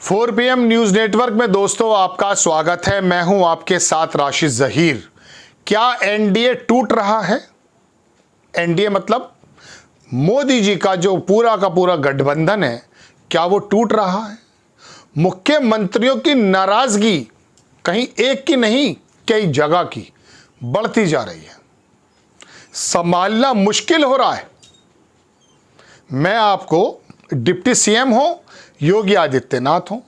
4 PM news network में दोस्तों आपका स्वागत है। मैं हूं आपके साथ राशिद जहीर। क्या एनडीए टूट रहा है? एनडीए मतलब मोदी जी का जो पूरा का पूरा गठबंधन है, क्या वो टूट रहा है? मुख्यमंत्रियों की नाराजगी कहीं एक की नहीं कई जगह की बढ़ती जा रही है, संभालना मुश्किल हो रहा है। मैं आपको डिप्टी सीएम हो योगी आदित्यनाथ हो,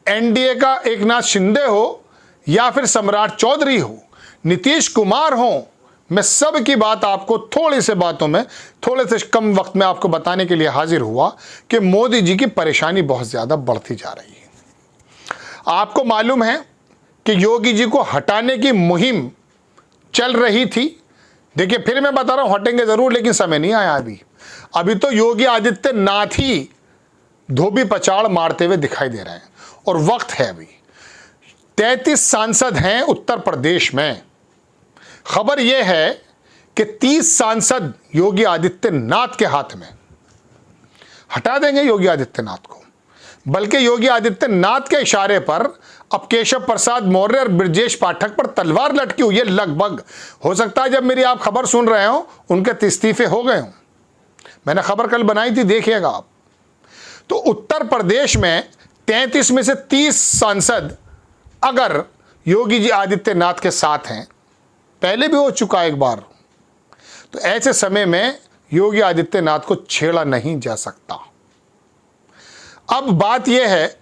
एनडीए का एकनाथ शिंदे हो या फिर सम्राट चौधरी हो, नीतीश कुमार हो, मैं सब की बात आपको थोड़ी से बातों में थोड़े से कम वक्त में आपको बताने के लिए हाजिर हुआ कि मोदी जी की परेशानी बहुत ज़्यादा बढ़ती जा रही है। आपको मालूम है कि योगी जी को हटाने की मुहिम चल रही थी। देखिए, फिर मैं बता रहा हूं, हटेंगे ज़रूर, लेकिन समय नहीं आया अभी तो योगी आदित्यनाथ ही धोबी पछाड़ मारते हुए दिखाई दे रहे हैं और वक्त है अभी। 33 सांसद हैं उत्तर प्रदेश में। खबर यह है कि 30 सांसद योगी आदित्यनाथ के हाथ में। हटा देंगे योगी आदित्यनाथ को, बल्कि योगी आदित्यनाथ के इशारे पर अब केशव प्रसाद मौर्य और ब्रजेश पाठक पर तलवार लटकी हुई है। लगभग हो सकता है जब मेरी आप खबर सुन रहे हो उनके इस्तीफे हो गए हों। मैंने खबर कल बनाई थी, देखिएगा आप। तो उत्तर प्रदेश में 33 में से 30 सांसद अगर योगी जी आदित्यनाथ के साथ हैं, पहले भी हो चुका एक बार, तो ऐसे समय में योगी आदित्यनाथ को छेड़ा नहीं जा सकता। अब बात यह है,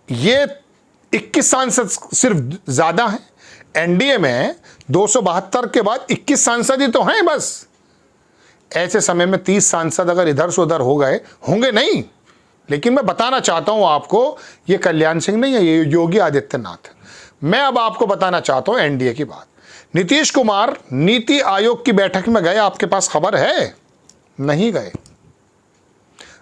ये 21 सांसद सिर्फ ज्यादा हैं। एनडीए में 272 के बाद 21 सांसद ही तो हैं बस। ऐसे समय में 30 सांसद अगर इधर से उधर हो गए होंगे नहीं, लेकिन मैं बताना चाहता हूं आपको, ये कल्याण सिंह नहीं है, ये योगी आदित्यनाथ। मैं अब आपको बताना चाहता हूं एनडीए की बात। नीतीश कुमार नीति आयोग की बैठक में गए, आपके पास खबर है? नहीं गए।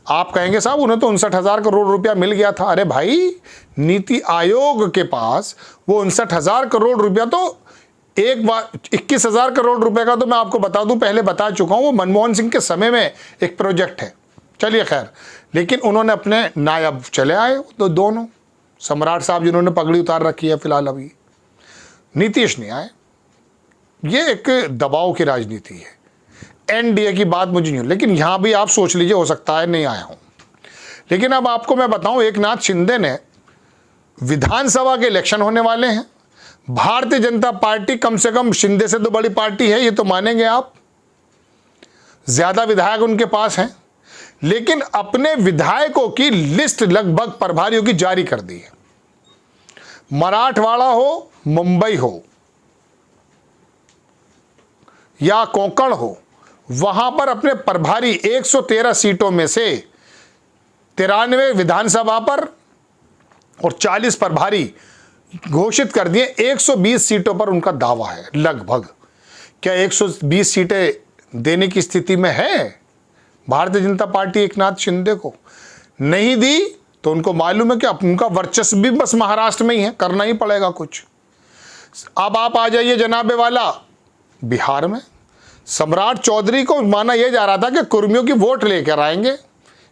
आप कहेंगे साहब उन्हें तो 59,000 करोड़ रुपया मिल गया था। अरे भाई, नीति आयोग के पास वो 59,000 करोड़ रुपया तो एक बार 21,000 करोड़ रुपए का तो मैं आपको बता दूं, पहले बता चुका हूं, वो मनमोहन सिंह के समय में एक प्रोजेक्ट है। चलिए खैर, लेकिन उन्होंने अपने नायब चले आए तो दोनों, सम्राट साहब जिन्होंने पगड़ी उतार रखी है फिलहाल, अभी नीतीश नहीं आए। ये एक दबाव की राजनीति है। एनडीए की बात मुझे नहीं, लेकिन यहां भी आप सोच लीजिए, हो सकता है नहीं आया हूं। लेकिन अब आपको मैं बताऊं, एकनाथ शिंदे ने विधानसभा के इलेक्शन होने वाले हैं। भारतीय जनता पार्टी कम से कम शिंदे से तो बड़ी पार्टी है, ये तो मानेंगे आप। ज्यादा विधायक उनके पास हैं, लेकिन अपने विधायकों की लिस्ट लगभग प्रभारियों की जारी कर दी है। मराठवाड़ा हो, मुंबई हो या कोंकण हो, वहां पर अपने प्रभारी 113 सीटों में से 93 विधानसभा पर और 40 प्रभारी घोषित कर दिए। 120 सीटों पर उनका दावा है लगभग। क्या 120 सीटें देने की स्थिति में है भारतीय जनता पार्टी एकनाथ शिंदे को? नहीं दी तो उनको मालूम है कि उनका वर्चस्व भी बस महाराष्ट्र में ही है, करना ही पड़ेगा कुछ। अब आप आ जाइए जनाबे वाला बिहार में। सम्राट चौधरी को माना यह जा रहा था कि कुर्मियों की वोट लेकर आएंगे।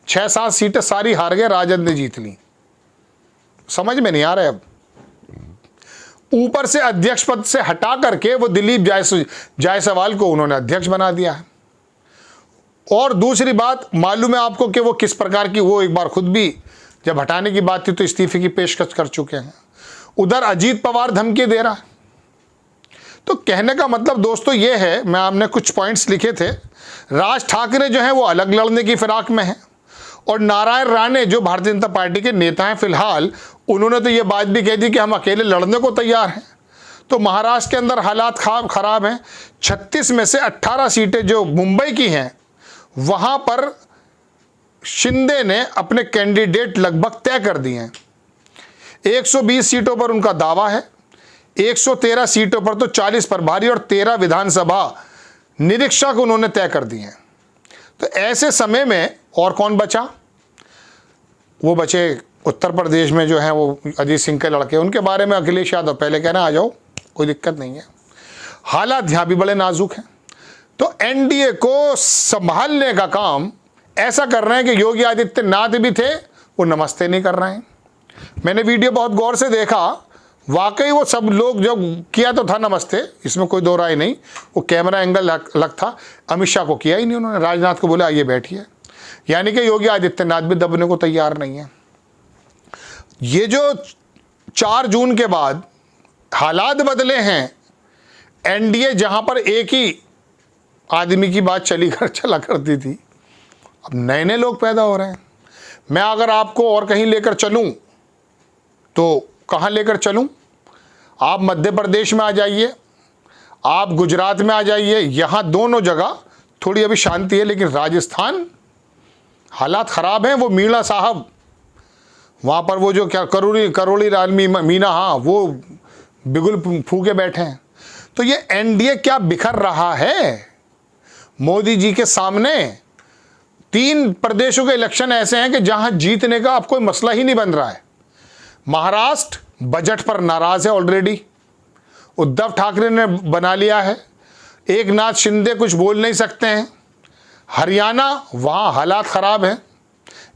6-7 सीटें सारी हार गए, राजद ने जीत ली। समझ में नहीं आ रहा। अब ऊपर से अध्यक्ष पद से हटा करके वो दिलीप जायसवाल को उन्होंने अध्यक्ष बना दिया है। और दूसरी बात मालूम है आपको कि वो किस प्रकार की, वो एक बार खुद भी जब हटाने की बात थी तो इस्तीफे की पेशकश कर चुके हैं। उधर अजीत पवार धमकी दे रहा है। तो कहने का मतलब दोस्तों ये है, मैं आपने कुछ पॉइंट्स लिखे थे, राज ठाकरे जो है वो अलग लड़ने की फिराक में है, और नारायण राणे जो भारतीय जनता पार्टी के नेता हैं फिलहाल, उन्होंने तो ये बात भी कह दी कि हम अकेले लड़ने को तैयार हैं। तो महाराष्ट्र के अंदर हालात खराब हैं। 36 में से 18 सीटें जो मुंबई की हैं, वहां पर शिंदे ने अपने कैंडिडेट लगभग तय कर दिए हैं। 120 सीटों पर उनका दावा है। 113 सीटों पर तो 40 प्रभारी और 13 विधानसभा निरीक्षक उन्होंने तय कर दिए हैं। तो ऐसे समय में और कौन बचा? वो बचे उत्तर प्रदेश में जो है वो अजीत सिंह के लड़के, उनके बारे में अखिलेश यादव पहले कहना आ जाओ, कोई दिक्कत नहीं है। हालात यहाँ भी बड़े नाजुक हैं। तो एनडीए को संभालने का काम ऐसा कर रहे हैं कि योगी आदित्यनाथ भी थे, वो नमस्ते नहीं कर रहे हैं। मैंने वीडियो बहुत गौर से देखा, वाकई वो सब लोग जो किया तो था नमस्ते, इसमें कोई दो राय नहीं, वो कैमरा एंगल अलग था। अमित शाह को किया ही नहीं उन्होंने, राजनाथ को बोला आइए बैठिए। यानी कि योगी आदित्यनाथ भी दबने को तैयार नहीं है। ये जो 4 जून के बाद हालात बदले हैं, एनडीए जहां पर एक ही आदमी की बात चला करती थी, अब नए नए लोग पैदा हो रहे हैं। मैं अगर आपको और कहीं लेकर चलूं तो कहां लेकर चलूं? आप मध्य प्रदेश में आ जाइए, आप गुजरात में आ जाइए, यहां दोनों जगह थोड़ी अभी शांति है, लेकिन राजस्थान हालात ख़राब हैं। वो मीणा साहब वहाँ पर वो जो क्या करोड़ी लाल मीना, हाँ, वो बिगुल फूके बैठे हैं। तो ये एनडीए क्या बिखर रहा है मोदी जी के सामने। 3 प्रदेशों के इलेक्शन ऐसे हैं कि जहां जीतने का अब कोई मसला ही नहीं बन रहा है। महाराष्ट्र बजट पर नाराज है ऑलरेडी, उद्धव ठाकरे ने बना लिया है, एकनाथ शिंदे कुछ बोल नहीं सकते हैं। हरियाणा, वहाँ हालात ख़राब हैं।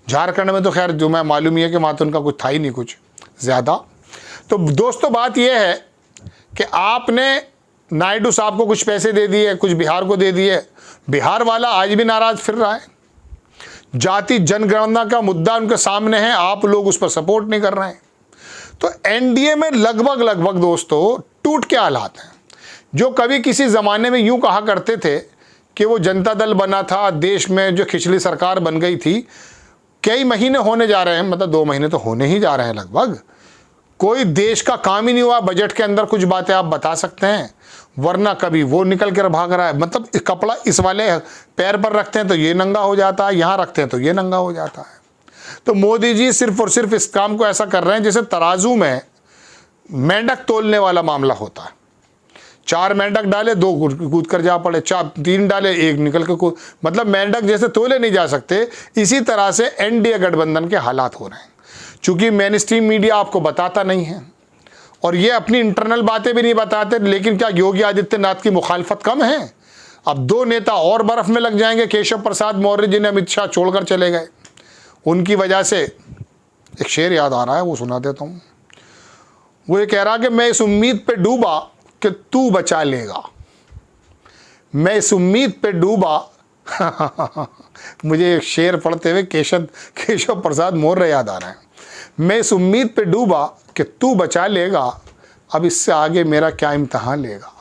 झारखंड में तो खैर जो मैं मालूम ही है कि वहाँ तो उनका कुछ था ही नहीं कुछ ज़्यादा। तो दोस्तों बात यह है कि आपने नायडू साहब को कुछ पैसे दे दिए, कुछ बिहार को दे दिए, बिहार वाला आज भी नाराज़ फिर रहा है। जाति जनगणना का मुद्दा उनके सामने है, आप लोग उस पर सपोर्ट नहीं कर रहे हैं। तो एनडीए में लगभग दोस्तों टूट के हालात हैं। जो कभी किसी ज़माने में यूँ कहा करते थे कि वो जनता दल बना था, देश में जो खिचड़ी सरकार बन गई थी, कई महीने होने जा रहे हैं, मतलब 2 महीने तो होने ही जा रहे हैं लगभग, कोई देश का काम ही नहीं हुआ। बजट के अंदर कुछ बातें आप बता सकते हैं, वरना कभी वो निकल कर भाग रहा है। मतलब कपड़ा इस वाले पैर पर रखते हैं तो ये नंगा हो जाता है, यहाँ रखते हैं तो ये नंगा हो जाता है। तो मोदी जी सिर्फ और सिर्फ इस काम को ऐसा कर रहे हैं जैसे तराजू में मेंढक तोलने वाला मामला होता है। 4 मेंढक डाले, 2 कूद कर जा पड़े, 3 डाले, 1 निकल के कूद, मतलब मेंढक जैसे तोले नहीं जा सकते, इसी तरह से एनडीए गठबंधन के हालात हो रहे हैं। चूंकि मेन स्ट्रीम मीडिया आपको बताता नहीं है और ये अपनी इंटरनल बातें भी नहीं बताते, लेकिन क्या योगी आदित्यनाथ की मुखालफत कम है? अब 2 नेता और बर्फ में लग जाएंगे, केशव प्रसाद मौर्य जिन्हें अमित शाह छोड़कर चले गए, उनकी वजह से। एक शेर याद आ रहा है, वो सुना देता हूँ। वो ये कह रहा कि मैं इस उम्मीद पे डूबा कि तू बचा लेगा, मैं इस उम्मीद पे डूबा मुझे एक शेर पढ़ते हुए केशव प्रसाद मौर्य याद आ रहे हैं। मैं इस उम्मीद पे डूबा कि तू बचा लेगा, अब इससे आगे मेरा क्या इम्तहान लेगा।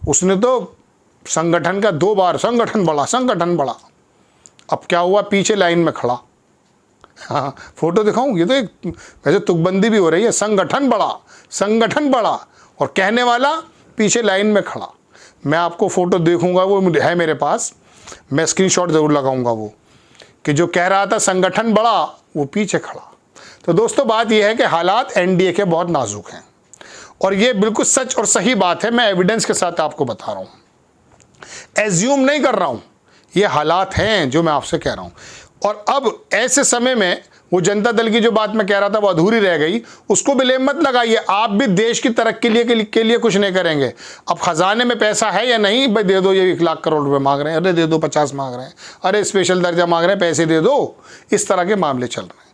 उसने तो संगठन का 2 बार संगठन बढ़ा, अब क्या हुआ, पीछे लाइन में खड़ा। हाँ, फोटो दिखाऊं, ये तो एक वैसे तुकबंदी भी हो रही है, संगठन बढ़ा और कहने वाला पीछे लाइन में खड़ा। मैं आपको फ़ोटो देखूंगा, वो है मेरे पास, मैं स्क्रीनशॉट ज़रूर लगाऊंगा, वो कि जो कह रहा था संगठन बड़ा, वो पीछे खड़ा। तो दोस्तों बात यह है कि हालात एनडीए के बहुत नाजुक हैं और ये बिल्कुल सच और सही बात है। मैं एविडेंस के साथ आपको बता रहा हूँ, एज्यूम नहीं कर रहा हूँ, ये हालात हैं जो मैं आपसे कह रहा हूँ। और अब ऐसे समय में वो जनता दल की जो बात मैं कह रहा था वो अधूरी रह गई, उसको ब्लेम मत लगाइए। आप भी देश की तरक्की के लिए कुछ नहीं करेंगे। अब खजाने में पैसा है या नहीं, भाई दे दो, ये 1 लाख करोड़ रुपए मांग रहे हैं, अरे दे दो, 50 मांग रहे हैं, अरे स्पेशल दर्जा मांग रहे हैं, पैसे दे दो, इस तरह के मामले चल रहे हैं।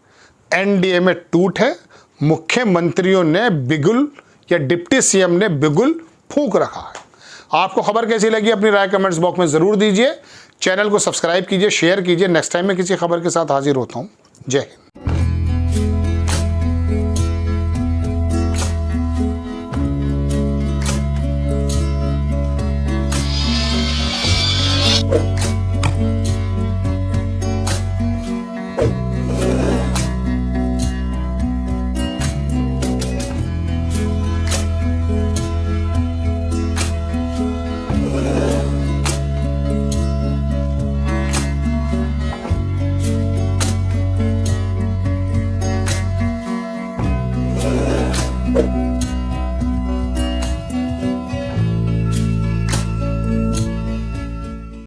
एनडीए में टूट है, मुख्यमंत्रियों ने बिगुल या डिप्टी सीएम ने बिगुल फूंक रखा है। आपको खबर कैसी लगी अपनी राय कमेंट्स बॉक्स में ज़रूर दीजिए। चैनल को सब्सक्राइब कीजिए, शेयर कीजिए। नेक्स्ट टाइम मैं किसी खबर के साथ हाजिर होता हूँ। जय हिंद।